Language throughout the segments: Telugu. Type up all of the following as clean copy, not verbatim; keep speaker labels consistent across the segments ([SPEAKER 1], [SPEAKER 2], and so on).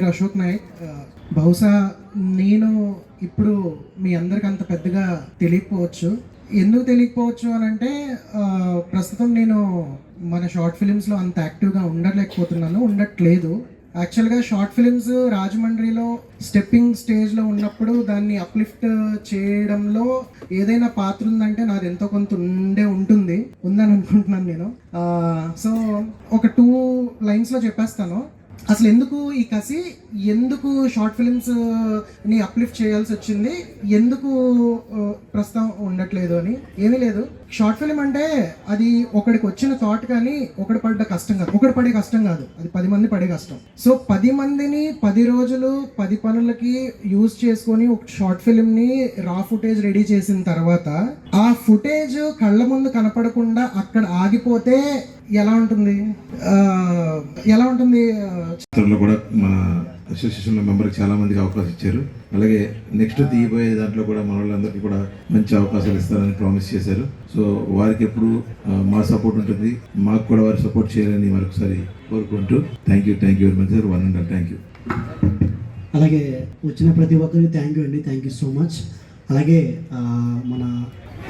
[SPEAKER 1] పేరు అశోక్ నాయక్. బహుశా నేను ఇప్పుడు మీ అందరికి అంత పెద్దగా తెలియకపోవచ్చు. ఎందుకు తెలియకపోవచ్చు అని అంటే ప్రస్తుతం నేను మన షార్ట్ ఫిలిమ్స్లో అంత యాక్టివ్గా ఉండట్లేదు. యాక్చువల్గా షార్ట్ ఫిలిమ్స్ రాజమండ్రిలో స్టెప్పింగ్ స్టేజ్లో ఉన్నప్పుడు దాన్ని అప్లిఫ్ట్ చేయడంలో ఏదైనా పాత్ర ఉందంటే నాది ఎంతో కొంత ఉందని అనుకుంటున్నాను నేను. సో ఒక 2 లైన్స్లో చెప్పేస్తాను అసలు ఎందుకు ఈ కసి, ఎందుకు షార్ట్ ఫిలిమ్స్ ని అప్లిఫ్ట్ చేయాల్సి వచ్చింది, ఎందుకు ప్రస్తుతం ఉండట్లేదు అని. ఏమీ లేదు, షార్ట్ ఫిలిం అంటే అది ఒకడికి వచ్చిన థాట్ కానీ ఒకటి పడే కష్టం కాదు, అది 10 మంది పడే కష్టం. సో 10 మందిని 10 రోజులు 10 పనులకి యూజ్ చేసుకొని ఒక షార్ట్ ఫిలిం ని రా ఫుటేజ్ రెడీ చేసిన తర్వాత ఆ ఫుటేజ్ కళ్ళ ముందు కనపడకుండా అక్కడ ఆగిపోతే ఎలా ఉంటుంది
[SPEAKER 2] చిత్రంలో కూడా మన అసోసియేషన్ మెంబర్కి చాలా మందికి అవకాశం ఇచ్చారు. అలాగే నెక్స్ట్ తీయబోయే దాంట్లో కూడా మన వాళ్ళందరికీ కూడా మంచి అవకాశాలు ఇస్తారని ప్రామిస్ చేశారు. సో వారికి ఎప్పుడు మా సపోర్ట్ ఉంటుంది, మాకు కూడా వారి సపోర్ట్ చేయాలని మరొకసారి కోరుకుంటూ thank you very much sir. 1 and all thank you.
[SPEAKER 3] అలాగే వచ్చిన ప్రతి ఒక్కరికి థ్యాంక్ యూ సో మచ్. అలాగే మన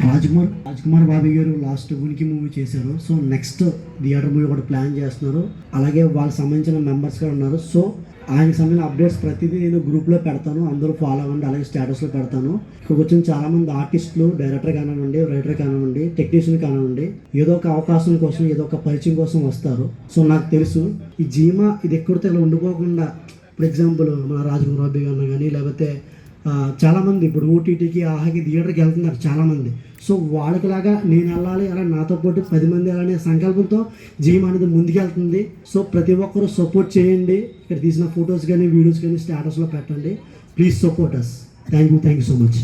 [SPEAKER 3] రాజ్కుమార్ బాబీ గారు లాస్ట్ ఉనికి మూవీ చేశారు. సో నెక్స్ట్ థియేటర్ మూవీ కూడా ప్లాన్ చేస్తున్నారు. అలాగే వాళ్ళకి సంబంధించిన మెంబర్స్ కూడా ఉన్నారు. సో ఆయనకి సంబంధించిన అప్డేట్స్ ప్రతిదీ నేను గ్రూప్లో పెడతాను, అందరూ ఫాలో అవ్వండి. అలాగే స్టేటస్లో పెడతాను. ఇక్కడికి వచ్చిన చాలామంది ఆర్టిస్టులు, డైరెక్టర్ కానివ్వండి, రైటర్ కానివ్వండి, టెక్నీషియన్ కానివ్వండి, ఏదో ఒక అవకాశం కోసం, ఏదో ఒక పరిచయం కోసం వస్తారు. సో నాకు తెలుసు ఈ జీమా ఇది ఎక్కడితో ఇలా ఉండిపోకుండా, ఫర్ ఎగ్జాంపుల్ మన రాజ్కుమార్ బాబీ గారు కానీ, లేకపోతే చాలామంది ఇప్పుడు ఓటీటీకి ఆహాకి థియేటర్కి వెళ్తున్నారు చాలామంది. సో వాళ్ళకిలాగా నేను వెళ్ళాలి, అలా నాతో పాటు 10 మంది అలానే సంకల్పంతో జీమ్ అనేది ముందుకెళ్తుంది. సో ప్రతి ఒక్కరూ సపోర్ట్ చేయండి. ఇక్కడ తీసిన ఫొటోస్ కానీ, వీడియోస్ కానీ స్టేటస్లో పెట్టండి. Please support us. Thank you so much.